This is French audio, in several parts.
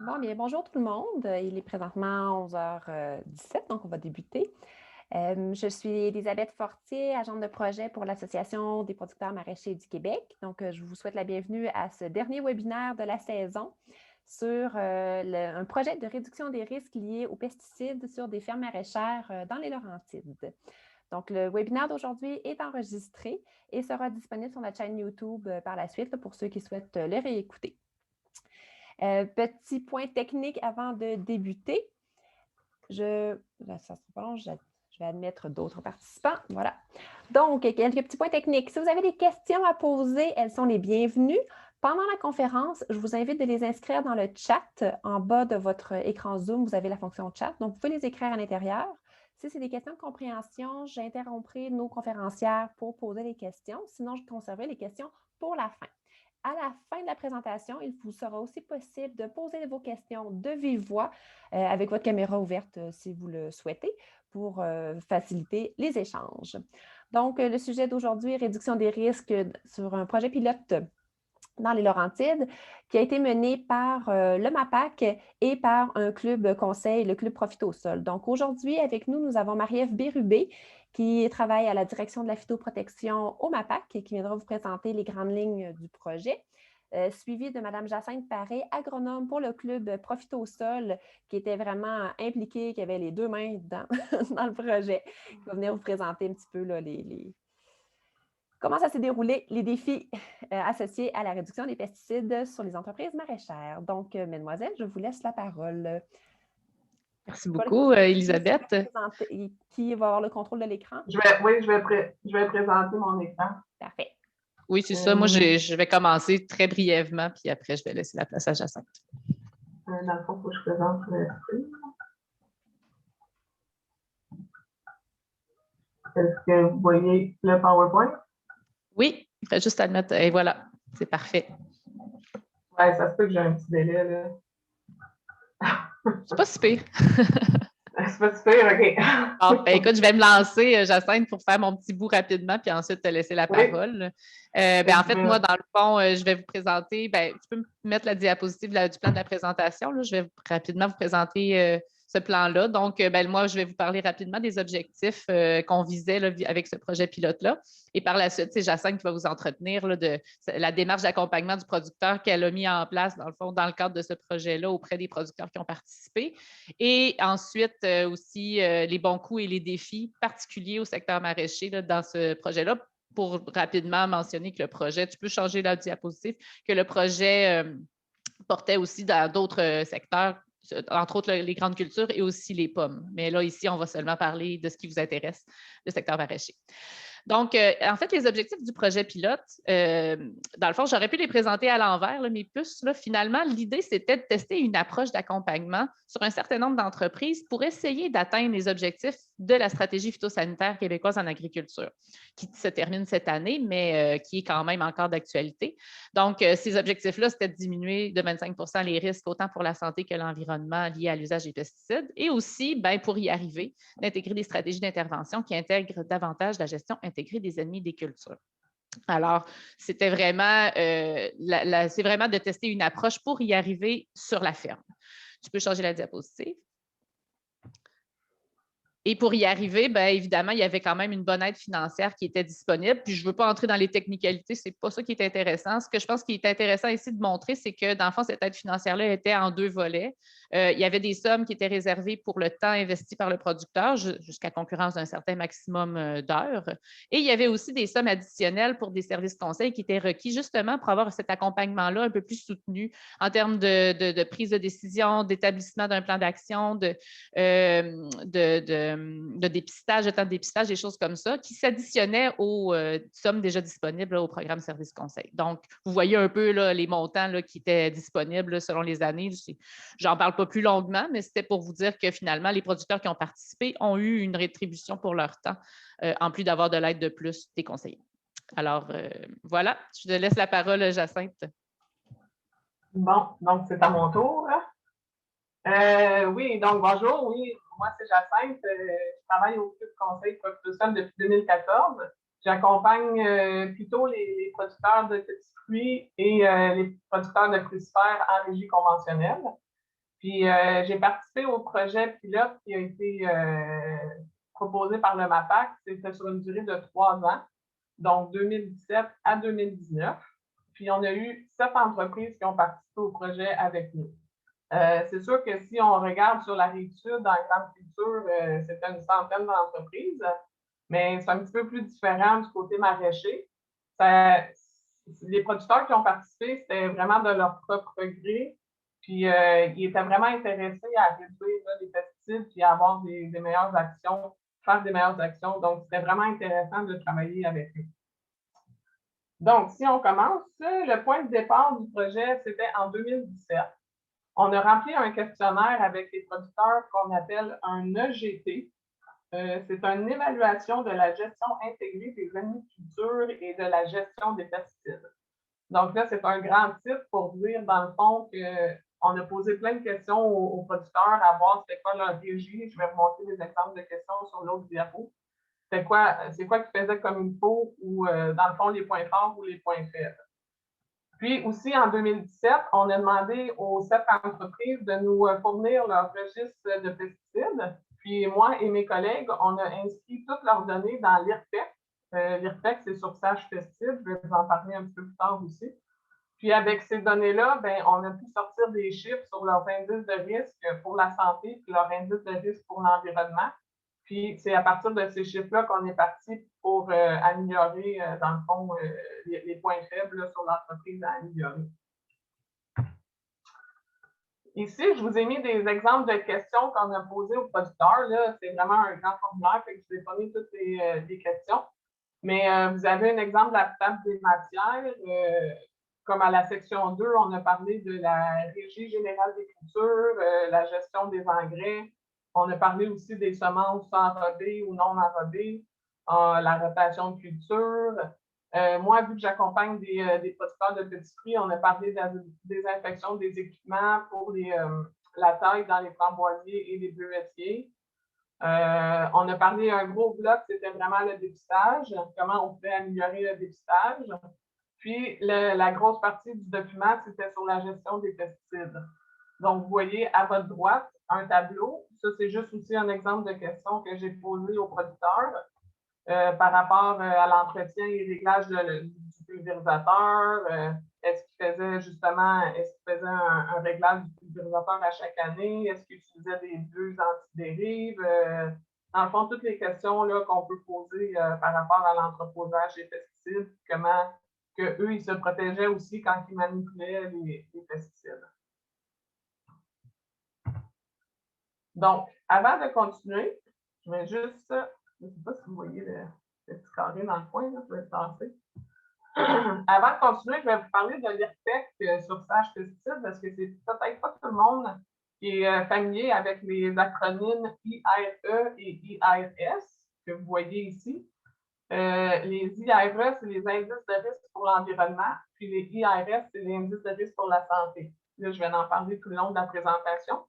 Bon, bien, bonjour tout le monde. Il est présentement 11h17, donc on va débuter. Je suis Elisabeth Fortier, agente de projet pour l'Association des producteurs maraîchers du Québec. Donc, je vous souhaite la bienvenue à ce dernier webinaire de la saison sur un projet de réduction des risques liés aux pesticides sur des fermes maraîchères dans les Laurentides. Donc, le webinaire d'aujourd'hui est enregistré et sera disponible sur notre chaîne YouTube par la suite pour ceux qui souhaitent le réécouter. Petit point technique avant de débuter. Ça sera pas long, je vais admettre d'autres participants. Voilà. Donc, quelques petits points techniques. Si vous avez des questions à poser, elles sont les bienvenues. Pendant la conférence, je vous invite de les inscrire dans le chat. En bas de votre écran Zoom, vous avez la fonction chat. Donc, vous pouvez les écrire à l'intérieur. Si c'est des questions de compréhension, j'interromprai nos conférencières pour poser les questions. Sinon, je conserverai les questions pour la fin. À la fin de la présentation, il vous sera aussi possible de poser vos questions de vive voix avec votre caméra ouverte si vous le souhaitez pour faciliter les échanges. Donc, le sujet d'aujourd'hui est réduction des risques sur un projet pilote dans les Laurentides qui a été mené par le MAPAC et par un club conseil, le club Profite au sol. Donc, aujourd'hui, avec nous, nous avons Marie-Ève Bérubé qui travaille à la direction de la phytoprotection au MAPAC et qui viendra vous présenter les grandes lignes du projet. Suivi de Mme Jacinthe Paré, agronome pour le club Profite au sol, qui était vraiment impliquée, qui avait les deux mains dans, dans le projet, qui va venir vous présenter un petit peu là, comment ça s'est déroulé, les défis associés à la réduction des pesticides sur les entreprises maraîchères. Donc, mesdemoiselles, je vous laisse la parole. Merci beaucoup, Elisabeth. Qui va avoir le contrôle de l'écran? Oui, je vais présenter mon écran. Parfait. Oui, c'est ça. Moi, je vais commencer très brièvement, puis après, je vais laisser la place à Jacinthe. Dans le fond, il faut que je présente le screen. Est-ce que vous voyez le PowerPoint? Oui, il faut juste à le mettre. Et voilà, c'est parfait. Oui, ça se peut que j'ai un petit délai, là. C'est pas si pire. C'est pas super, OK. Bon, ben, écoute, je vais me lancer, Jacinthe, pour faire mon petit bout rapidement, puis ensuite te laisser la parole. En fait, moi, dans le fond, je vais vous présenter, tu peux me mettre la diapositive du plan de la présentation. Là. Je vais rapidement vous présenter ce plan-là. Donc, moi, je vais vous parler rapidement des objectifs qu'on visait là, avec ce projet pilote-là. Et par la suite, c'est Jacinthe qui va vous entretenir là, de la démarche d'accompagnement du producteur qu'elle a mis en place, dans le fond, dans le cadre de ce projet-là, auprès des producteurs qui ont participé. Et ensuite, aussi, les bons coups et les défis particuliers au secteur maraîcher là, dans ce projet-là, pour rapidement mentionner que le projet, tu peux changer la diapositive, que le projet portait aussi dans d'autres secteurs, entre autres les grandes cultures et aussi les pommes. Mais là, ici, on va seulement parler de ce qui vous intéresse, le secteur maraîcher. Donc, en fait, les objectifs du projet pilote, dans le fond, j'aurais pu les présenter à l'envers, mais plus, là, finalement, l'idée, c'était de tester une approche d'accompagnement sur un certain nombre d'entreprises pour essayer d'atteindre les objectifs de la stratégie phytosanitaire québécoise en agriculture, qui se termine cette année, mais qui est quand même encore d'actualité. Donc, ces objectifs-là, c'était de diminuer de 25 les risques, autant pour la santé que l'environnement liés à l'usage des pesticides, et aussi, pour y arriver, d'intégrer des stratégies d'intervention qui intègrent davantage la gestion intégrée des ennemis des cultures. Alors, c'était vraiment, c'est vraiment de tester une approche pour y arriver sur la ferme. Tu peux changer la diapositive. Et pour y arriver, évidemment, il y avait quand même une bonne aide financière qui était disponible. Puis je ne veux pas entrer dans les technicalités, ce n'est pas ça qui est intéressant. Ce que je pense qui est intéressant ici de montrer, c'est que, dans le fond, cette aide financière-là était en deux volets. Il y avait des sommes qui étaient réservées pour le temps investi par le producteur jusqu'à concurrence d'un certain maximum d'heures. Et il y avait aussi des sommes additionnelles pour des services conseils qui étaient requis justement pour avoir cet accompagnement-là un peu plus soutenu en termes de prise de décision, d'établissement d'un plan d'action, de dépistage, de temps de dépistage, des choses comme ça, qui s'additionnaient aux sommes déjà disponibles là, au programme Service Conseil. Donc, vous voyez un peu là, les montants là, qui étaient disponibles là, selon les années. J'en parle pas plus longuement, mais c'était pour vous dire que finalement, les producteurs qui ont participé ont eu une rétribution pour leur temps, en plus d'avoir de l'aide de plus des conseillers. Alors, voilà, je te laisse la parole, Jacinthe. Bon, donc c'est à mon tour. Oui, donc bonjour, oui, moi c'est Jacinthe, je travaille au Club Conseil Profite au sol depuis 2014. J'accompagne plutôt les producteurs de petits fruits et les producteurs de crucifères en régie conventionnelle. Puis, j'ai participé au projet pilote qui a été proposé par le MAPAC. C'était sur une durée de 3 ans, donc 2017 à 2019. Puis, on a eu 7 entreprises qui ont participé au projet avec nous. C'est sûr que si on regarde sur la Rive-Sud, dans la grande culture, c'était une centaine d'entreprises, mais c'est un petit peu plus différent du côté maraîcher. Les producteurs qui ont participé, c'était vraiment de leur propre gré. Puis, ils étaient vraiment intéressés à réduire les pesticides puis à avoir des meilleures actions, faire des meilleures actions. Donc, c'était vraiment intéressant de travailler avec eux. Donc, si on commence, le point de départ du projet, c'était en 2017. On a rempli un questionnaire avec les producteurs qu'on appelle un EGT. C'est une évaluation de la gestion intégrée des agricultures et de la gestion des pesticides. Donc là, c'est un grand titre pour dire, dans le fond, qu'on a posé plein de questions aux producteurs à voir c'était quoi leur régie. Je vais remonter des exemples de questions sur l'autre diapo. C'est quoi qu'ils faisaient comme il faut ou, dans le fond, les points forts ou les points faibles. Puis aussi, en 2017, on a demandé aux 7 entreprises de nous fournir leur registre de pesticides. Puis moi et mes collègues, on a inscrit toutes leurs données dans l'IRPEC. L'IRPEC, c'est sur Sage Pesticides. Je vais vous en parler un petit peu plus tard aussi. Puis avec ces données-là, ben, on a pu sortir des chiffres sur leurs indices de risque pour la santé puis leurs indices de risque pour l'environnement. Puis c'est à partir de ces chiffres-là qu'on est parti pour améliorer, dans le fond, les points faibles là, sur l'entreprise à améliorer. Ici, je vous ai mis des exemples de questions qu'on a posées aux producteurs. C'est vraiment un grand formulaire, fait que je vous ai pas mis toutes les questions. Mais vous avez un exemple de la table des matières. Comme à la section 2, on a parlé de la Régie générale des cultures, la gestion des engrais. On a parlé aussi des semences enrobées ou non enrobées, la rotation de culture. Moi, vu que j'accompagne des producteurs de petits fruits, on a parlé de la désinfection des équipements pour la taille dans les framboisiers et les bleuetiers. On a parlé d'un gros bloc, c'était vraiment le dépistage, comment on pouvait améliorer le dépistage. Puis, la grosse partie du document, c'était sur la gestion des pesticides. Donc, vous voyez à votre droite un tableau. Ça, c'est juste aussi un exemple de question que j'ai posé aux producteurs par rapport à l'entretien et réglage du pulvérisateur. Est-ce qu'il faisait un réglage du pulvérisateur à chaque année? Est-ce qu'il utilisait des buses antidérives? Dans le fond, toutes les questions qu'on peut poser par rapport à l'entreposage des pesticides, comment qu'eux, ils se protégeaient aussi quand ils manipulaient les pesticides. Donc, avant de continuer, je vais juste, je ne sais pas si vous voyez le petit carré dans le coin, là, je vais le passer. Avant de continuer, je vais vous parler de l'IRPEC sur Sage Pesticides parce que c'est peut-être pas tout le monde qui est familier avec les acronymes IRE et IRS que vous voyez ici. Les IRE, c'est les indices de risque pour l'environnement, puis les IRS, c'est les indices de risque pour la santé. Là, je vais en parler tout le long de la présentation.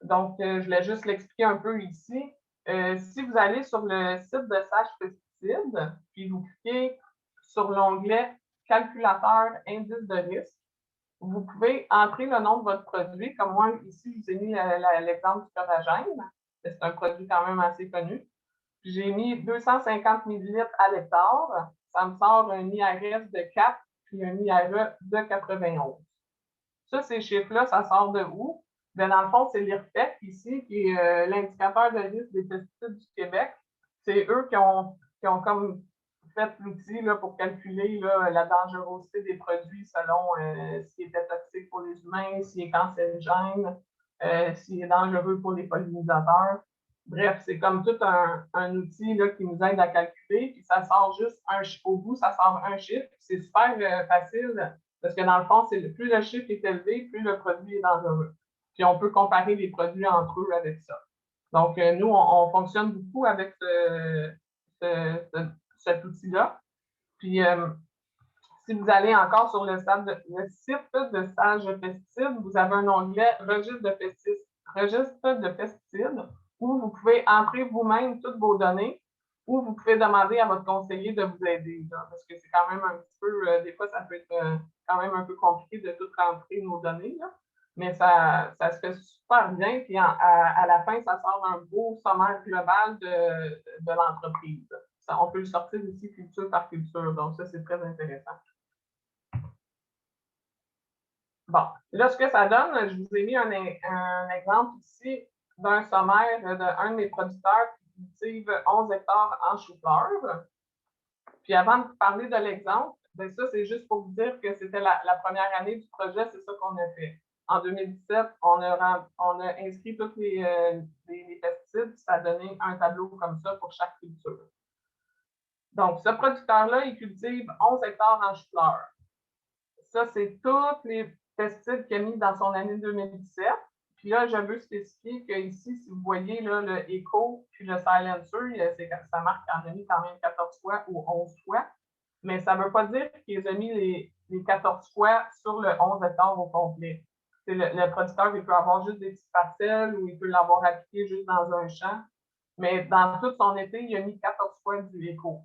Donc, je voulais juste l'expliquer un peu ici. Si vous allez sur le site de Sage Pesticides, puis vous cliquez sur l'onglet Calculateur indice de risque, vous pouvez entrer le nom de votre produit. Comme moi, ici, je vous ai mis l'exemple du Coragène. C'est un produit quand même assez connu. J'ai mis 250 ml à l'hectare. Ça me sort un IRS de 4 puis un IRE de 91. Ça, ces chiffres-là, ça sort de où? Bien, dans le fond, c'est l'IRPEC ici, qui est l'indicateur de risque des pesticides du Québec. C'est eux qui ont comme fait l'outil pour calculer la dangerosité des produits selon s'il était toxique pour les humains, s'il est cancérigène, s'il est dangereux pour les pollinisateurs. Bref, c'est comme tout un outil qui nous aide à calculer, puis ça sort juste au bout, ça sort un chiffre. C'est super facile parce que dans le fond, plus le chiffre est élevé, plus le produit est dangereux. Puis on peut comparer les produits entre eux avec ça. Donc, nous, on fonctionne beaucoup avec cet outil-là. Puis, si vous allez encore sur le site de Sage Pesticides, vous avez un onglet Registre de pesticides où vous pouvez entrer vous-même toutes vos données ou vous pouvez demander à votre conseiller de vous aider. Parce que c'est quand même un petit peu, des fois, ça peut être quand même un peu compliqué de tout rentrer nos données. Mais ça se fait super bien. Puis à la fin, ça sort un beau sommaire global de l'entreprise. On peut le sortir ici culture par culture. Donc, ça, c'est très intéressant. Bon, là, ce que ça donne, je vous ai mis un exemple ici d'un sommaire d'un de mes producteurs qui cultive 11 hectares en chou-fleur. Puis avant de parler de l'exemple, ben ça, c'est juste pour vous dire que c'était la première année du projet, c'est ça qu'on a fait. En 2017, on a inscrit tous les pesticides, ça a donné un tableau comme ça pour chaque culture. Donc, ce producteur-là, il cultive 11 hectares en chou-fleur. Ça, c'est tous les pesticides qu'il a mis dans son année 2017. Puis là, je veux spécifier qu'ici, si vous voyez là, le Eco puis le Silencer, ça marque qu'il en a mis quand même 14 fois ou 11 fois. Mais ça ne veut pas dire qu'il a mis les 14 fois sur le 11 hectares au complet. Le producteur, il peut avoir juste des petites parcelles ou il peut l'avoir appliqué juste dans un champ. Mais dans tout son été, il a mis 14 fois du Eco.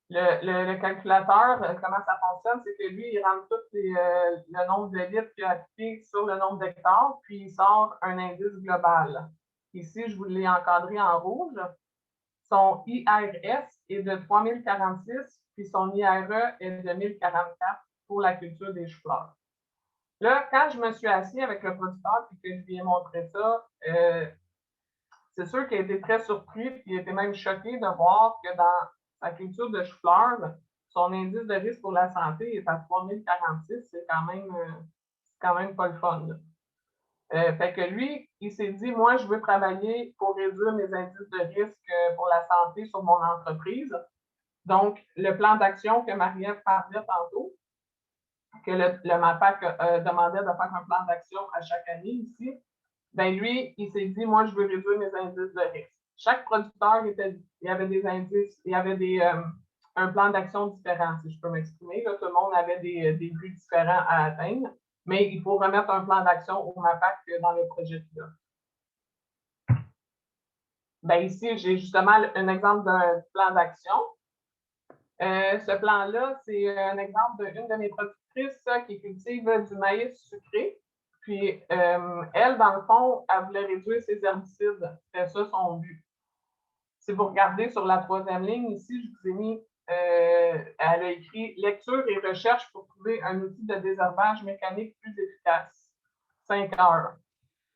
Le calculateur, comment ça fonctionne, c'est que lui, il rentre tout le nombre de litres qu'il a appliqué sur le nombre d'hectares, puis il sort un indice global. Ici, je vous l'ai encadré en rouge. Son IRS est de 3046, puis son IRE est de 1044 pour la culture des choux-fleurs. Là, quand je me suis assis avec le producteur et que je lui ai montré ça, c'est sûr qu'il a été très surpris, puis il était même choqué de voir que dans sa culture de chou-fleur, son indice de risque pour la santé est à 3046. C'est quand même pas le fun. Fait que lui, il s'est dit, moi, je veux travailler pour réduire mes indices de risque pour la santé sur mon entreprise. Donc, le plan d'action que Marie-Ève parlait tantôt, que le MAPAC demandait de faire un plan d'action à chaque année ici, ben lui, il s'est dit, moi, je veux réduire mes indices de risque. Chaque producteur, il y avait des indices, il y avait un plan d'action différent, si je peux m'exprimer. Tout le monde avait des buts différents à atteindre, mais il faut remettre un plan d'action au MAPAC dans le projet pilote. Ben ici, j'ai justement un exemple d'un plan d'action. Ce plan-là, c'est un exemple d'une de mes productrices qui cultive du maïs sucré. Puis, elle, dans le fond, elle voulait réduire ses herbicides. C'était ça son but. Si vous regardez sur la troisième ligne, ici, je vous ai mis, elle a écrit « Lecture et recherche pour trouver un outil de désherbage mécanique plus efficace. 5 heures. »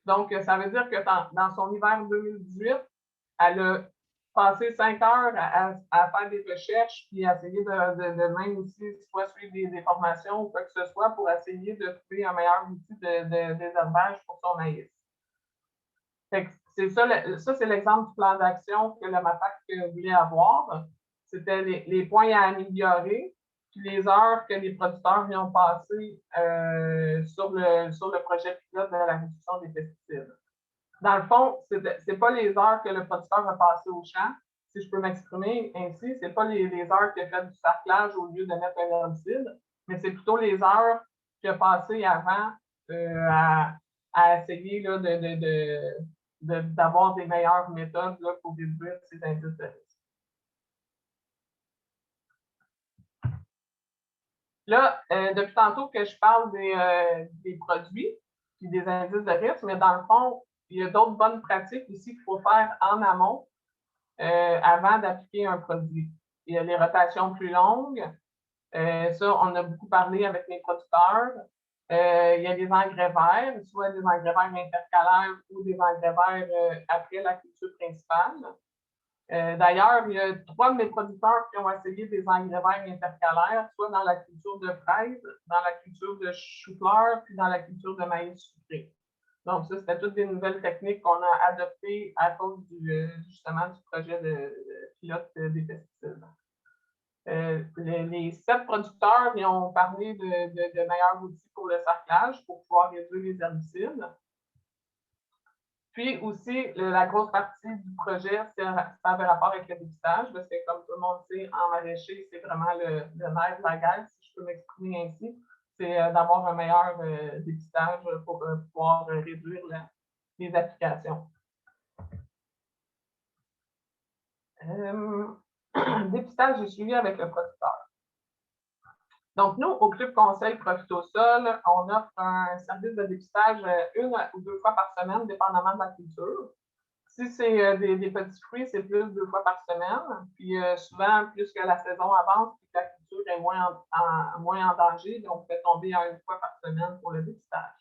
Donc, ça veut dire que dans son hiver 2018, elle a passé 5 heures à faire des recherches puis à essayer de même aussi soit suivre des formations ou quoi que ce soit pour essayer de trouver un meilleur outil de désherbage pour son maïs. C'est ça, c'est l'exemple du plan d'action que le MAPAC voulait avoir. C'était les points à améliorer, puis les heures que les producteurs y ont passées sur le projet pilote de la réduction des pesticides. Dans le fond, ce n'est pas les heures que le producteur a passées au champ, si je peux m'exprimer ainsi, ce n'est pas les heures qu'il a fait du sarclage au lieu de mettre un herbicide, mais c'est plutôt les heures qu'il a passées avant à essayer là, d'avoir des meilleures méthodes là, pour réduire ces indices de risque. Là, depuis tantôt que je parle des produits et des indices de risque, mais dans le fond, il y a d'autres bonnes pratiques ici qu'il faut faire en amont avant d'appliquer un produit. Il y a les rotations plus longues. Ça, on a beaucoup parlé avec les producteurs. Il y a des engrais verts, soit des engrais verts intercalaires ou des engrais verts après la culture principale. D'ailleurs, il y a 3 de mes producteurs qui ont essayé des engrais verts intercalaires, soit dans la culture de fraises, dans la culture de chou-fleur, puis dans la culture de maïs sucré. Donc, ça, c'était toutes des nouvelles techniques qu'on a adoptées à cause justement du projet de pilote des pesticides. Les 7 producteurs ils ont parlé de meilleurs outils pour le sarclage pour pouvoir réduire les herbicides. Puis aussi, la grosse partie du projet, ça avait rapport avec le dépistage, parce que comme tout le monde sait, en maraîcher, c'est vraiment le nerf de la guerre, si je peux m'exprimer ainsi, c'est d'avoir un meilleur dépistage pour pouvoir réduire les applications. Dépistage, j'ai suivi avec le producteur. Donc, nous, au Club Conseil Profitosol, on offre un service de dépistage 1 ou 2 fois par semaine, dépendamment de la culture. Si c'est des petits fruits, c'est plus 2 fois par semaine. Puis souvent, plus que la saison avance, puis que la culture est moins en danger, donc on fait tomber à 1 fois par semaine pour le dépistage.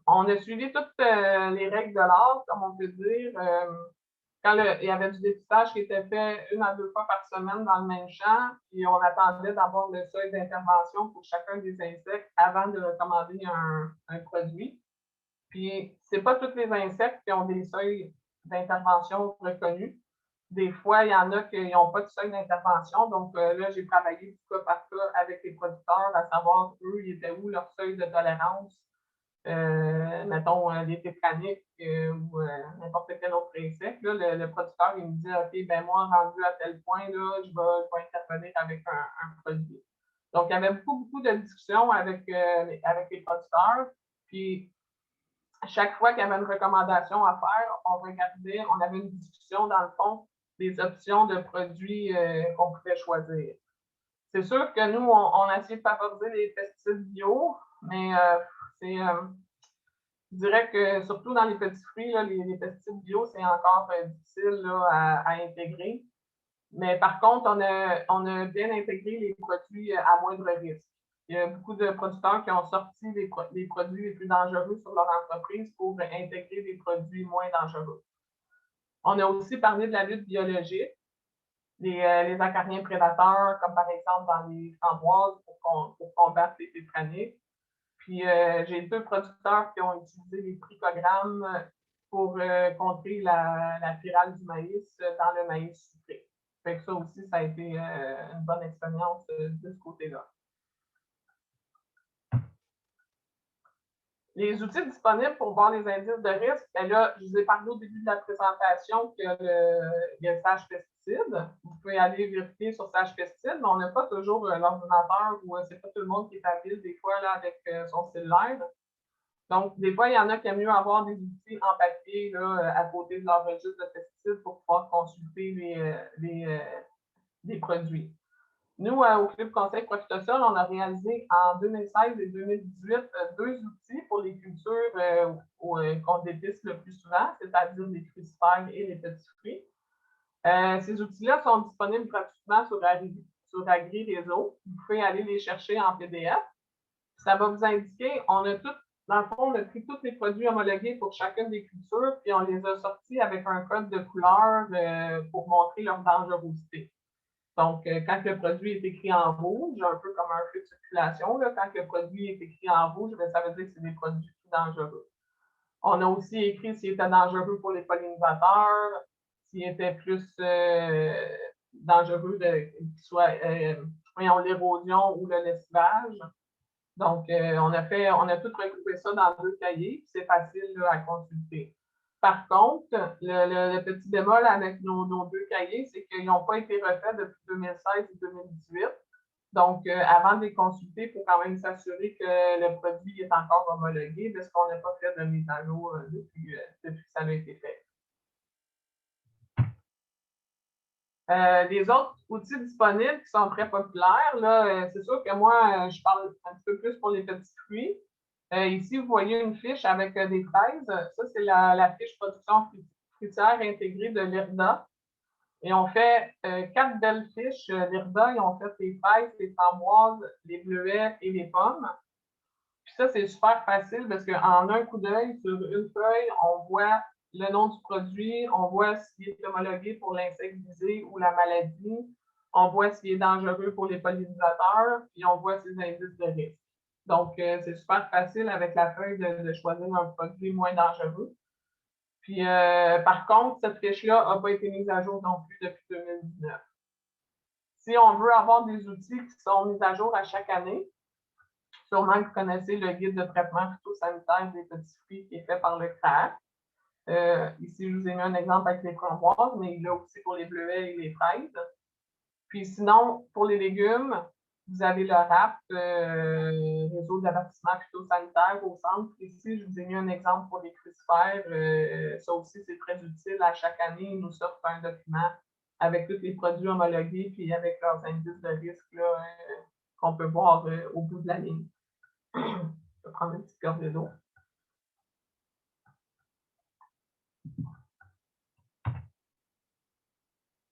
On a suivi toutes les règles de l'art, comme on peut dire. Quand il y avait du dépistage qui était fait 1 à 2 fois par semaine dans le même champ, puis on attendait d'avoir le seuil d'intervention pour chacun des insectes avant de recommander un produit. Puis, ce n'est pas tous les insectes qui ont des seuils d'intervention reconnus. Des fois, il y en a qui n'ont pas de seuil d'intervention. Donc, là, j'ai travaillé du cas par cas avec les producteurs à savoir, eux, ils étaient où leur seuil de tolérance. Mettons, les tétraniques ou n'importe quel autre insecte. Là, le producteur, il me dit, OK, ben moi, rendu à tel point, là, je vais intervenir avec un produit. Donc, il y avait beaucoup de discussions avec les producteurs. Puis, à chaque fois qu'il y avait une recommandation à faire, on avait une discussion dans le fond des options de produits qu'on pouvait choisir. C'est sûr que nous, on a essayé de favoriser les pesticides bio, mais je dirais que surtout dans les petits fruits, là, les pesticides bio, c'est encore difficile là, à intégrer. Mais par contre, on a bien intégré les produits à moindre risque. Il y a beaucoup de producteurs qui ont sorti les produits les plus dangereux sur leur entreprise pour intégrer des produits moins dangereux. On a aussi parlé de la lutte biologique, les acariens prédateurs, comme par exemple dans les framboises pour combattre les tétraniques. Puis j'ai 2 producteurs qui ont utilisé les tricogrammes pour contrer la pyrale du maïs dans le maïs sucré. Fait que ça aussi, ça a été une bonne expérience de ce côté-là. Les outils disponibles pour voir les indices de risque, bien là, je vous ai parlé au début de la présentation qu'il y a Sage Pesticide. Vous pouvez aller vérifier sur Sage Pesticide, mais on n'a pas toujours l'ordinateur ou c'est pas tout le monde qui est habile des fois là, avec son cellulaire. Donc, des fois, il y en a qui aiment mieux avoir des outils en papier là, à côté de leur registre de pesticides pour pouvoir consulter les produits. Nous, au Club Conseil Profitosol, on a réalisé en 2016 et 2018 2 outils pour les cultures qu'on dépiste le plus souvent, c'est-à-dire les crucifères et les petits fruits. Ces outils-là sont disponibles gratuitement sur AgriRéseau. Vous pouvez aller les chercher en PDF. Ça va vous indiquer, dans le fond, on a pris tous les produits homologués pour chacune des cultures, puis on les a sortis avec un code de couleur pour montrer leur dangerosité. Donc, quand le produit est écrit en rouge, un peu comme un feu de circulation, là, quand le produit est écrit en rouge, ça veut dire que c'est des produits plus dangereux. On a aussi écrit s'il était dangereux pour les pollinisateurs, s'il était plus dangereux qu'il soit l'érosion ou le lessivage. Donc, on a tout regroupé ça dans 2 cahiers, puis c'est facile là, à consulter. Par contre, le petit bémol avec nos 2 cahiers, c'est qu'ils n'ont pas été refaits depuis 2016 et 2018. Donc, avant de les consulter, il faut quand même s'assurer que le produit est encore homologué, parce qu'on n'a pas fait de mise à jour depuis que ça a été fait. Les autres outils disponibles qui sont très populaires, là, c'est sûr que moi, je parle un petit peu plus pour les petits fruits. Ici, vous voyez une fiche avec des fraises. Ça, c'est la fiche production fruitière intégrée de l'IRDA. Et on fait 4 belles fiches. L'IRDA, ils ont fait les fraises, les framboises, les bleuets et les pommes. Puis ça, c'est super facile parce qu'en un coup d'œil, sur une feuille, on voit le nom du produit, on voit s'il est homologué pour l'insecte visé ou la maladie, on voit s'il est dangereux pour les pollinisateurs, puis on voit ses indices de risque. Donc, c'est super facile avec la feuille de choisir un produit moins dangereux. Puis, par contre, cette fiche-là n'a pas été mise à jour non plus depuis 2019. Si on veut avoir des outils qui sont mis à jour à chaque année, sûrement que vous connaissez le guide de traitement phytosanitaire des petits fruits qui est fait par le CRAC. Ici, je vous ai mis un exemple avec les framboises, mais il y a aussi pour les bleuets et les fraises. Puis sinon, pour les légumes, vous avez le RAP, Réseau d'avertissement phytosanitaire au centre. Ici, je vous ai mis un exemple pour les crucifères. Ça aussi, c'est très utile. À chaque année, ils nous sortent un document avec tous les produits homologués puis avec leurs indices de risque là, qu'on peut voir au bout de la ligne. Je vais prendre une petite gorgée d'eau.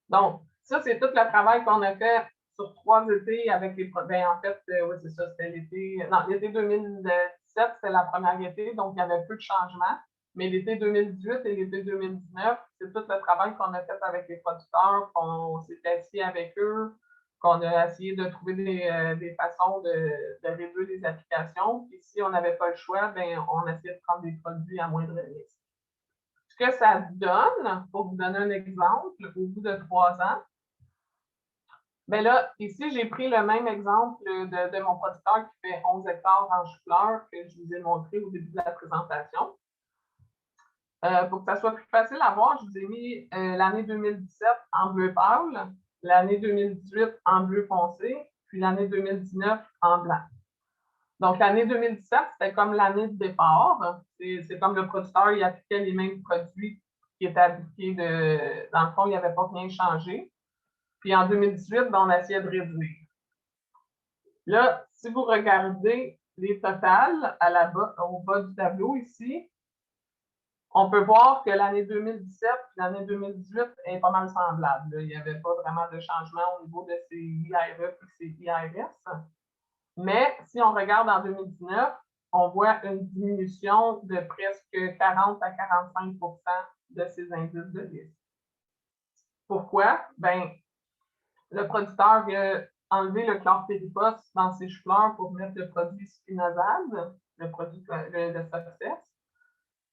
Donc, ça, c'est tout le travail qu'on a fait sur 3 étés avec les produits. En fait, oui, c'est ça, c'était l'été. Non, l'été 2017, c'était la première été, donc il y avait peu de changements. Mais l'été 2018 et l'été 2019, c'est tout le travail qu'on a fait avec les producteurs, qu'on s'est assis avec eux, qu'on a essayé de trouver des façons de réduire les applications. Puis si on n'avait pas le choix, ben, on essayait de prendre des produits à moindre risque. Ce que ça donne, pour vous donner un exemple, au bout de 3 ans, bien là, ici, j'ai pris le même exemple de mon producteur qui fait 11 hectares en chou-fleur que je vous ai montré au début de la présentation. Pour que ça soit plus facile à voir, je vous ai mis l'année 2017 en bleu pâle, l'année 2018 en bleu foncé, puis l'année 2019 en blanc. Donc, l'année 2017, c'était comme l'année de départ. C'est comme le producteur, il appliquait les mêmes produits qui étaient appliqués dans le fond, il n'y avait pas rien changé. Puis en 2018, on a essayé de réduire. Là, si vous regardez les totales au bas du tableau ici, on peut voir que l'année 2017 et l'année 2018 est pas mal semblable. Là. Il n'y avait pas vraiment de changement au niveau de ces IRE et ces IRS. Mais si on regarde en 2019, on voit une diminution de presque 40 à 45 de ces indices de risque. Pourquoi? Bien, le producteur a enlevé le chlorpyrifos dans ses chou-fleurs pour mettre le produit spinosad, le produit de Success,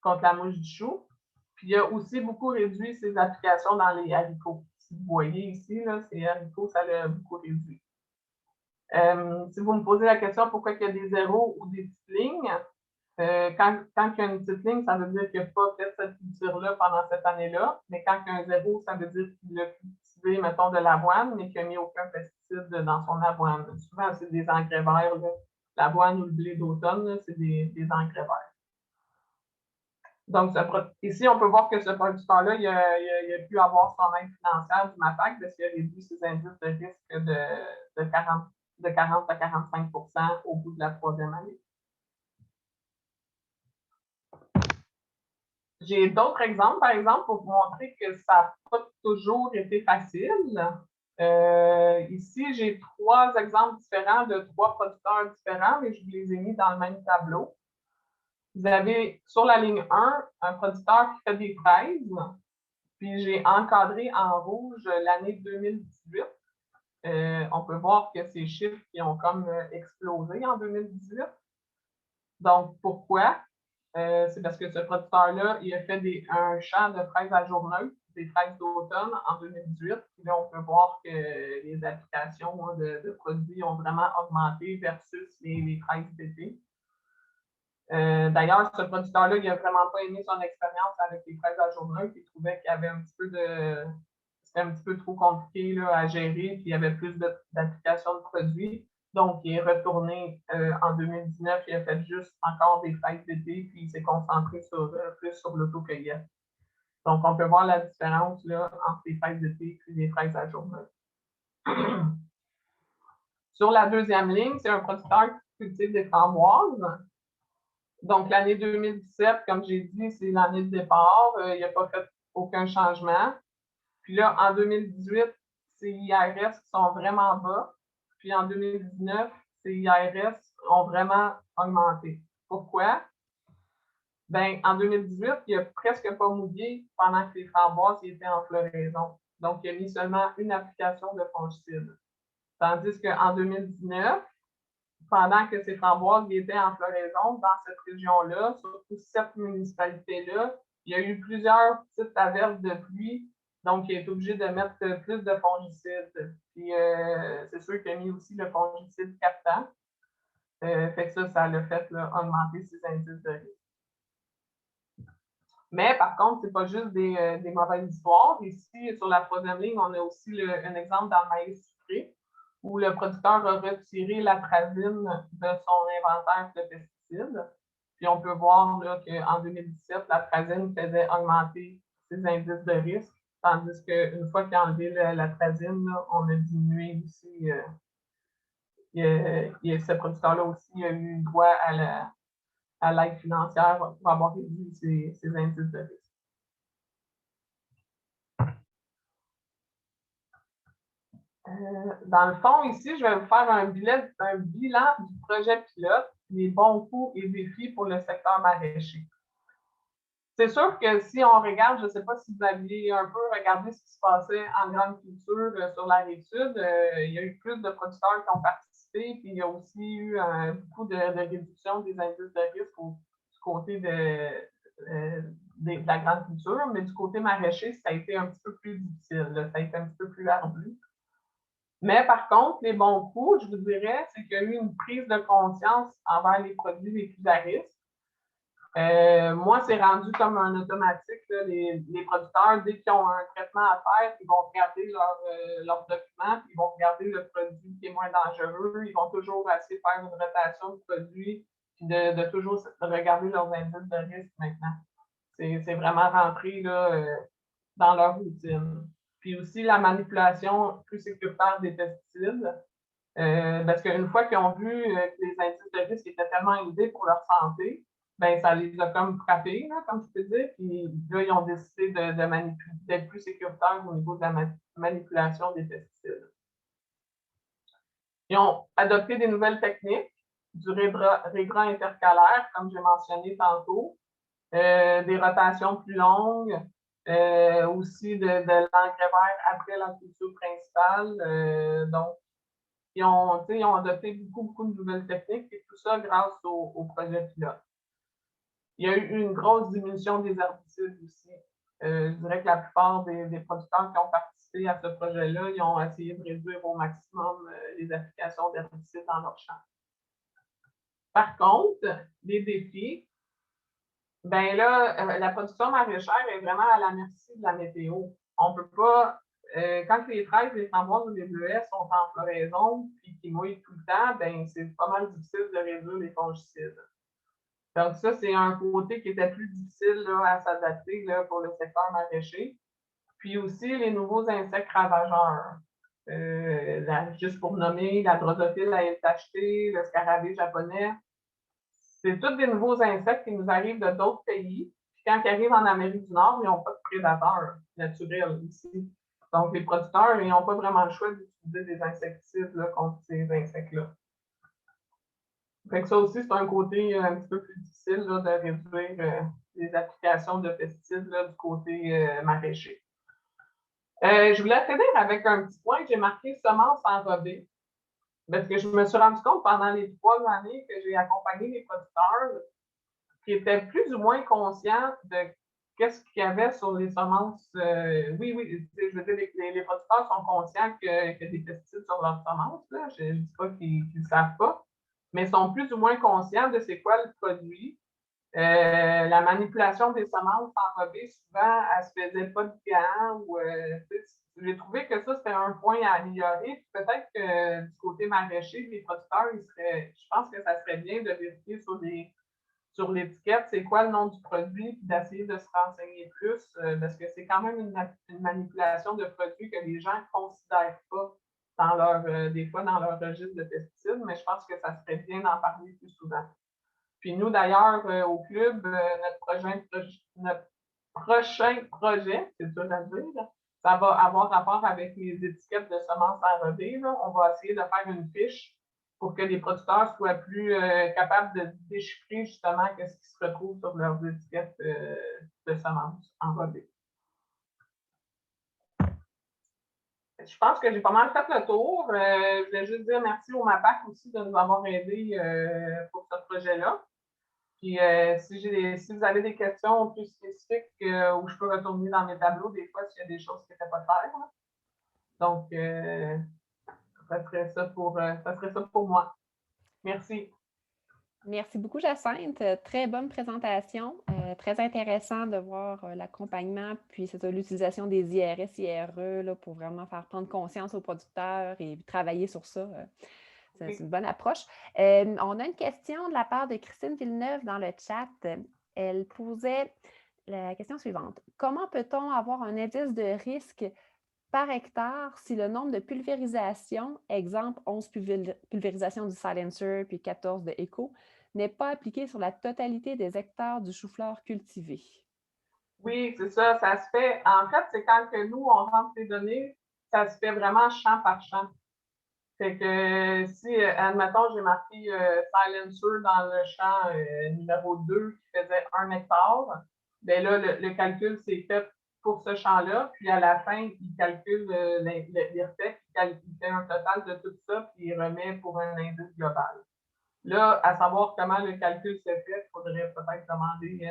contre la mouche du chou. Puis il a aussi beaucoup réduit ses applications dans les haricots. Si vous voyez ici, là, ces haricots, ça l'a beaucoup réduit. Si vous me posez la question pourquoi il y a des zéros ou des petites lignes, quand il y a une petite ligne, ça veut dire qu'il n'a pas fait cette culture-là pendant cette année-là. Mais quand il y a un zéro, ça veut dire qu'il a cultivé, mettons, de l'avoine, mais qu'il n'a mis aucun pesticide dans son avoine. Souvent, c'est des engrais verts. L'avoine ou le blé d'automne, c'est des engrais verts. Donc, ici, on peut voir que ce producteur-là, il a pu avoir son aide financière du MAPAC parce qu'il a réduit ses indices de risque de 40 à 45 au bout de la 3e année. J'ai d'autres exemples, par exemple, pour vous montrer que ça n'a pas toujours été facile. Ici, j'ai 3 exemples différents de 3 producteurs différents, mais je vous les ai mis dans le même tableau. Vous avez sur la ligne 1 un producteur qui fait des fraises, puis j'ai encadré en rouge l'année 2018. On peut voir que ces chiffres qui ont comme explosé en 2018. Donc, pourquoi? C'est parce que ce producteur-là, il a fait un champ de fraises à journeux, des fraises d'automne en 2018. Puis là, on peut voir que les applications de produits ont vraiment augmenté versus les fraises d'été. D'ailleurs, ce producteur-là, il n'a vraiment pas aimé son expérience avec les fraises à journeux. Il trouvait qu'il y avait c'était un petit peu trop compliqué là, à gérer, puis il y avait plus d'applications de produits. Donc, il est retourné en 2019, il a fait juste encore des fraises d'été, puis il s'est concentré plus sur l'autocueillette. Donc, on peut voir la différence là, entre les fraises d'été et les fraises à journée. Sur la 2e ligne, c'est un producteur qui cultive des framboises. Donc, l'année 2017, comme j'ai dit, c'est l'année de départ. Il n'a pas fait aucun changement. Puis là, en 2018, ces IRS qui sont vraiment bas. Puis en 2019, ces IRS ont vraiment augmenté. Pourquoi? Bien, en 2018, il n'a presque pas mouillé pendant que les framboises étaient en floraison. Donc, il a mis seulement une application de fongicide. Tandis qu'en 2019, pendant que ces framboises étaient en floraison dans cette région-là, surtout cette municipalité-là, il y a eu plusieurs petites averses de pluie. Donc, il est obligé de mettre plus de fongicides. Puis, c'est sûr qu'il a mis aussi le fongicide captant. Fait que ça l'a fait là, augmenter ses indices de risque. Mais par contre, ce n'est pas juste des mauvaises histoires. Ici, sur la 3e ligne, on a aussi un exemple dans le maïs sucré où le producteur a retiré l'atrazine de son inventaire de pesticides. Puis on peut voir qu'en 2017, l'atrazine faisait augmenter ses indices de risque. Tandis qu'une fois qu'il a enlevé l'atrazine, on a diminué aussi. Ce producteur-là aussi a eu droit à l'aide financière pour avoir réduit ses indices de risque. Dans le fond, ici, je vais vous faire un bilan du projet pilote, les bons coups et défis pour le secteur maraîcher. C'est sûr que si on regarde, je ne sais pas si vous aviez un peu regardé ce qui se passait en grande culture sur la Rive-Sud, il y a eu plus de producteurs qui ont participé, puis il y a aussi eu beaucoup de réduction des indices de risque du côté de la grande culture, mais du côté maraîcher, ça a été un petit peu plus difficile, ça a été un petit peu plus ardu. Mais par contre, les bons coups, je vous dirais, c'est qu'il y a eu une prise de conscience envers les produits les plus à risque. Moi, c'est rendu comme un automatique. Là, les producteurs, dès qu'ils ont un traitement à faire, ils vont regarder leurs documents, puis ils vont regarder le produit qui est moins dangereux. Ils vont toujours essayer de faire une rotation de produits, puis de toujours regarder leurs indices de risque maintenant. C'est vraiment rentré là, dans leur routine. Puis aussi la manipulation plus sécuritaire des pesticides. Parce qu'une fois qu'ils ont vu que les indices de risque étaient tellement élevés pour leur santé, ben ça les a comme frappés, là, comme je peux dire. Puis là, ils ont décidé d'être plus sécuritaires au niveau de la manipulation des pesticides. Ils ont adopté des nouvelles techniques, du régras intercalaire, comme j'ai mentionné tantôt, des rotations plus longues, aussi de l'engrais vert après la culture principale. Donc, ils ont adopté beaucoup de nouvelles techniques et tout ça grâce au projet pilote. Il y a eu une grosse diminution des herbicides aussi. Je dirais que la plupart des producteurs qui ont participé à ce projet-là, ils ont essayé de réduire au maximum les applications d'herbicides dans leur champ. Par contre, les défis, ben là, la production maraîchère est vraiment à la merci de la météo. On ne peut pas, quand les fraises, les framboises ou les bleuets sont en floraison et qu'ils mouillent tout le temps, ben c'est pas mal difficile de réduire les fongicides. Donc ça, c'est un côté qui était plus difficile là, à s'adapter pour le secteur maraîcher. Puis aussi les nouveaux insectes ravageurs. Juste pour nommer la drosophile ALTHT, le scarabée japonais. C'est tous des nouveaux insectes qui nous arrivent de d'autres pays. Puis quand ils arrivent en Amérique du Nord, ils n'ont pas de prédateurs naturels ici. Donc, les producteurs, ils n'ont pas vraiment le choix d'utiliser des insecticides là, contre ces insectes-là. Fait que ça aussi, c'est un côté un petit peu plus difficile là, de réduire les applications de pesticides là, du côté maraîcher. Je voulais finir avec un petit point que j'ai marqué semences enrobées. Parce que je me suis rendu compte pendant les 3 années que j'ai accompagné les producteurs qui étaient plus ou moins conscients de qu'est-ce qu'il y avait sur les semences. Oui, je veux dire, les producteurs sont conscients qu'il y a des pesticides sur leurs semences. Là. Je ne dis pas qu'ils ne savent pas, mais ils sont plus ou moins conscients de c'est quoi le produit. La manipulation des semences enrobées, souvent, elle ne se faisait pas de gants. J'ai trouvé que ça, c'était un point à améliorer. Peut-être que du côté maraîcher, les producteurs, je pense que ça serait bien de vérifier sur l'étiquette c'est quoi le nom du produit, puis d'essayer de se renseigner plus, parce que c'est quand même une manipulation de produits que les gens ne considèrent pas des fois dans leur registre de pesticides, mais je pense que ça serait bien d'en parler plus souvent. Puis nous, d'ailleurs, au club, notre prochain projet, c'est dur à dire, ça va avoir rapport avec les étiquettes de semences enrobées. On va essayer de faire une fiche pour que les producteurs soient plus capables de déchiffrer justement ce qui se retrouve sur leurs étiquettes de semences enrobées. Je pense que j'ai pas mal fait le tour. Je voulais juste dire merci au MAPAC aussi de nous avoir aidés pour ce projet-là. Puis si vous avez des questions plus spécifiques où je peux retourner dans mes tableaux, des fois, s'il y a des choses qui n'étaient pas claires. Donc, ça serait ça pour moi. Merci. Merci beaucoup, Jacinthe. Très bonne présentation. Très intéressant de voir l'accompagnement, puis l'utilisation des IRS, IRE là, pour vraiment faire prendre conscience aux producteurs et travailler sur ça. C'est une bonne approche. On a une question de la part de Christine Villeneuve dans le chat. Elle posait La question suivante. Comment peut-on avoir un indice de risque par hectare si le nombre de pulvérisations, exemple 11 pulvérisations du silencer puis 14 de Echo, n'est pas appliqué sur la totalité des hectares du chou-fleur cultivé? Oui, c'est ça, ça se fait. En fait, c'est quand que nous, on rentre les données, ça se fait vraiment champ par champ. Fait que si, admettons, j'ai marqué silencer dans le champ numéro 2 qui faisait 1 hectare, bien là, le calcul s'est fait pour ce champ-là, puis à la fin, il calcule l'IRTEC, il fait un total de tout ça, puis il remet pour un indice global. Là, à savoir comment le calcul se fait, il faudrait peut-être demander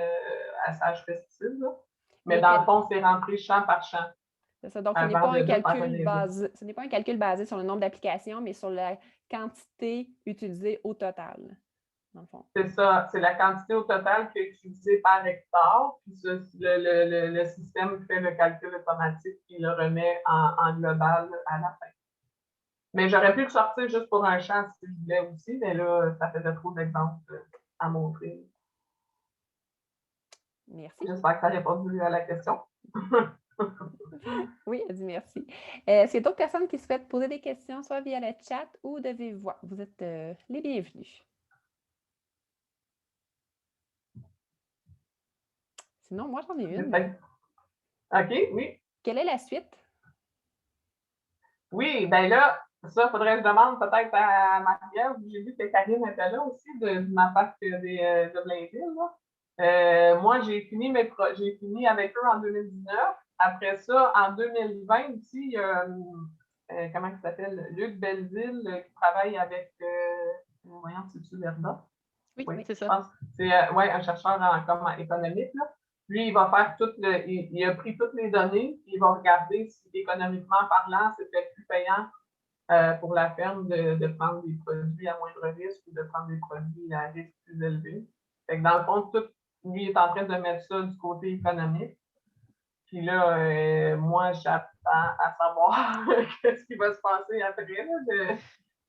à Sage Pesticide, là. Mais dans le fond, c'est rentré champ par champ. C'est ça. Donc, ce n'est pas un calcul basé sur le nombre d'applications, mais sur la quantité utilisée au total, dans le fond. C'est ça, c'est la quantité au total qui est utilisée par hectare. Puis le système fait le calcul automatique et le remet en global à la fin. Mais j'aurais pu le sortir juste pour un champ si je voulais aussi, mais là, ça faisait trop d'exemples à montrer. Merci. J'espère que ça a répondu à la question. Oui, elle dit merci. Est-ce qu'il y a d'autres personnes qui souhaitent poser des questions, soit via le chat ou de vive voix? Vous êtes les bienvenus. Sinon, moi, j'en ai une. OK, oui. Quelle est la suite? Oui, bien là, ça, il faudrait que je demande peut-être à Marie-Ève. J'ai vu que Karine était là aussi, de ma part de Blainville. Moi, j'ai fini avec eux en 2019. Après ça, en 2020 aussi, il y a, comment il s'appelle? Luc Belleville qui travaille avec, voyons, c'est-tu Verda? Oui, c'est ça. Je pense. C'est un chercheur en économique, là. Lui, il va faire il a pris toutes les données, il va regarder si économiquement parlant, c'était plus payant pour la ferme de prendre des produits à moindre risque ou de prendre des produits à risque plus élevé. Fait que dans le fond, lui est en train de mettre ça du côté économique. Puis là, moi, j'attends à savoir ce qui va se passer après. Là.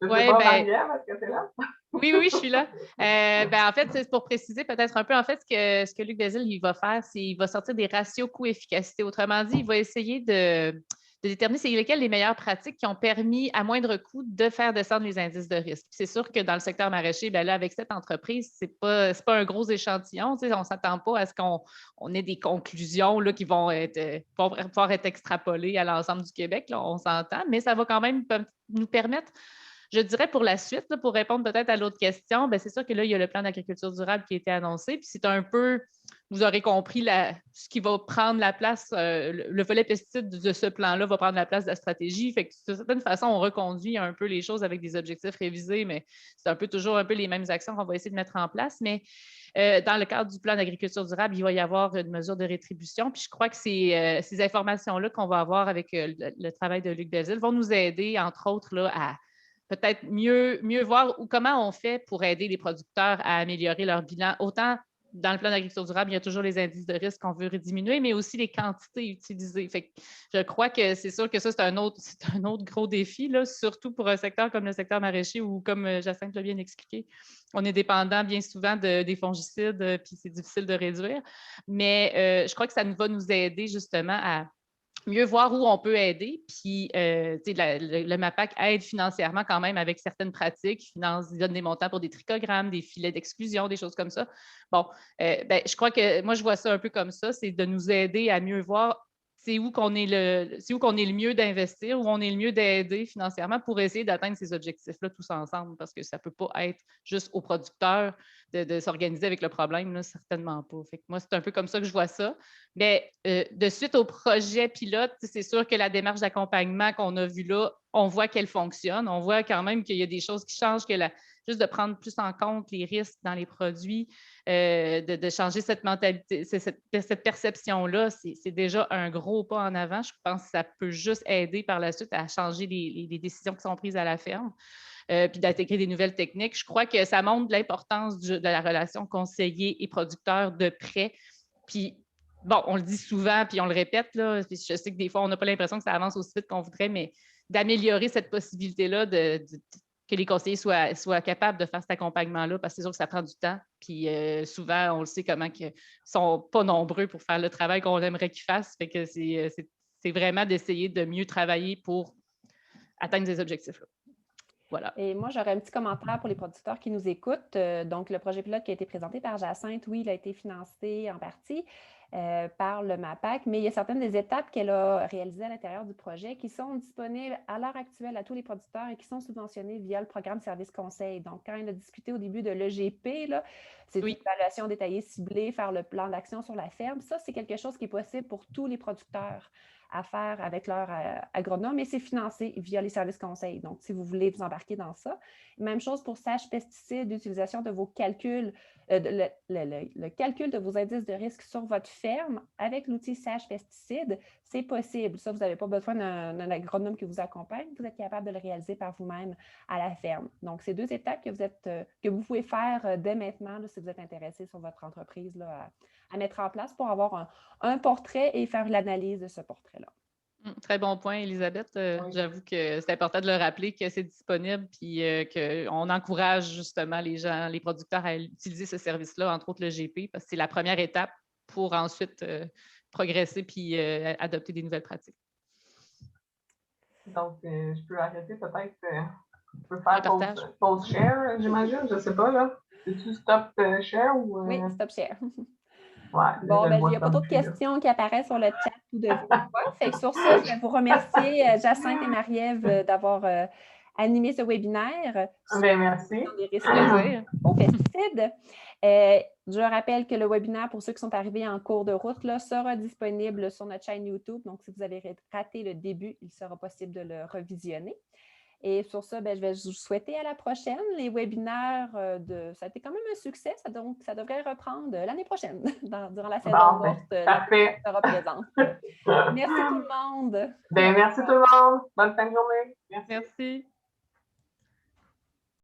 Je sais pas, Marie-Ève, est-ce que tu es là? Oui, je suis là. En fait, c'est pour préciser peut-être un peu, en fait, ce que Luc Bézil il va faire, c'est qu'il va sortir des ratios coût-efficacité. Autrement dit, il va essayer de déterminer c'est lesquelles les meilleures pratiques qui ont permis à moindre coût de faire descendre les indices de risque. C'est sûr que dans le secteur maraîcher, là, avec cette entreprise, c'est pas un gros échantillon. On ne s'attend pas à ce qu'on ait des conclusions là, qui vont pouvoir être extrapolées à l'ensemble du Québec. Là, on s'entend, mais ça va quand même nous permettre. Je dirais pour la suite, là, pour répondre peut-être à l'autre question, c'est sûr que là, il y a le plan d'agriculture durable qui a été annoncé, puis c'est un peu, vous aurez compris, ce qui va prendre la place, le volet pesticides de ce plan-là va prendre la place de la stratégie. Fait que de certaine façon, on reconduit un peu les choses avec des objectifs révisés, mais c'est toujours un peu les mêmes actions qu'on va essayer de mettre en place. Mais dans le cadre du plan d'agriculture durable, il va y avoir une mesure de rétribution. Puis je crois que ces informations-là qu'on va avoir avec le travail de Luc Belzile vont nous aider, entre autres, là, à peut-être mieux voir comment on fait pour aider les producteurs à améliorer leur bilan. Autant dans le plan d'agriculture durable, il y a toujours les indices de risque qu'on veut diminuer, mais aussi les quantités utilisées. Fait que je crois que c'est sûr que ça, c'est un autre gros défi, là, surtout pour un secteur comme le secteur maraîcher où, comme Jacinthe l'a bien expliqué, on est dépendant bien souvent des fongicides, puis c'est difficile de réduire. Mais je crois que ça va nous aider justement à mieux voir où on peut aider. Puis, le MAPAC aide financièrement quand même avec certaines pratiques. Il donne des montants pour des tricogrammes, des filets d'exclusion, des choses comme ça. Bon, je crois que moi, je vois ça un peu comme ça, c'est de nous aider à mieux voir c'est où qu'on est le mieux d'investir, où on est le mieux d'aider financièrement pour essayer d'atteindre ces objectifs-là tous ensemble, parce que ça ne peut pas être juste aux producteurs de s'organiser avec le problème, là, certainement pas. Fait que moi, c'est un peu comme ça que je vois ça. Mais de suite au projet pilote, c'est sûr que la démarche d'accompagnement qu'on a vue là, on voit qu'elle fonctionne. On voit quand même qu'il y a des choses qui changent, juste de prendre plus en compte les risques dans les produits, de changer cette mentalité, cette perception-là, c'est déjà un gros pas en avant. Je pense que ça peut juste aider par la suite à changer les décisions qui sont prises à la ferme. Puis d'intégrer des nouvelles techniques. Je crois que ça montre l'importance de la relation conseiller et producteur de près. Puis, bon, on le dit souvent, puis on le répète, là, je sais que des fois, on n'a pas l'impression que ça avance aussi vite qu'on voudrait, mais d'améliorer cette possibilité-là que que les conseillers soient capables de faire cet accompagnement-là, parce que c'est sûr que ça prend du temps. Puis souvent, on le sait comment ils ne sont pas nombreux pour faire le travail qu'on aimerait qu'ils fassent. Fait que c'est vraiment d'essayer de mieux travailler pour atteindre ces objectifs-là. Voilà. Et moi, j'aurais un petit commentaire pour les producteurs qui nous écoutent. Donc, le projet pilote qui a été présenté par Jacinthe, oui, il a été financé en partie par le MAPAC, mais il y a certaines des étapes qu'elle a réalisées à l'intérieur du projet qui sont disponibles à l'heure actuelle à tous les producteurs et qui sont subventionnées via le programme Service Conseil. Donc, quand elle a discuté au début de l'EGP, c'est une évaluation détaillée ciblée, faire le plan d'action sur la ferme. Ça, c'est quelque chose qui est possible pour tous les producteurs à faire avec leur agronome et c'est financé via les services conseils. Donc, si vous voulez vous embarquer dans ça. Même chose pour Sage Pesticides, l'utilisation de vos calculs, le calcul de vos indices de risque sur votre ferme avec l'outil Sage Pesticides, c'est possible. Ça, vous n'avez pas besoin d'un agronome qui vous accompagne. Vous êtes capable de le réaliser par vous-même à la ferme. Donc, c'est 2 étapes que vous pouvez faire dès maintenant là, si vous êtes intéressé sur votre entreprise là, à mettre en place pour avoir un portrait et faire l'analyse de ce portrait-là. Très bon point, Elisabeth. J'avoue que c'est important de le rappeler que c'est disponible puis qu'on encourage justement les gens, les producteurs à utiliser ce service-là, entre autres le GP, parce que c'est la première étape pour ensuite progresser puis adopter des nouvelles pratiques. Donc, je peux arrêter peut-être. Je peux faire pause share, j'imagine. Je ne sais pas, là. C'est-tu stop share ou... Oui, stop share. Ouais, bon, il n'y a pas d'autres questions qui apparaissent sur le chat ou de voix. Fait que sur ça, je vais vous remercier, Jacinthe et Marie-Ève, d'avoir animé ce webinaire. Bien, merci. Les risques aux pesticides. Je rappelle que le webinaire, pour ceux qui sont arrivés en cours de route, là, sera disponible sur notre chaîne YouTube. Donc, si vous avez raté le début, il sera possible de le revisionner. Et sur ça, je vais vous souhaiter à la prochaine. Les webinaires, ça a été quand même un succès, donc ça devrait reprendre l'année prochaine, durant la saison morte. Parfait. Sera présente. Merci tout le monde. Merci tout le monde. Bonne fin de journée. Merci.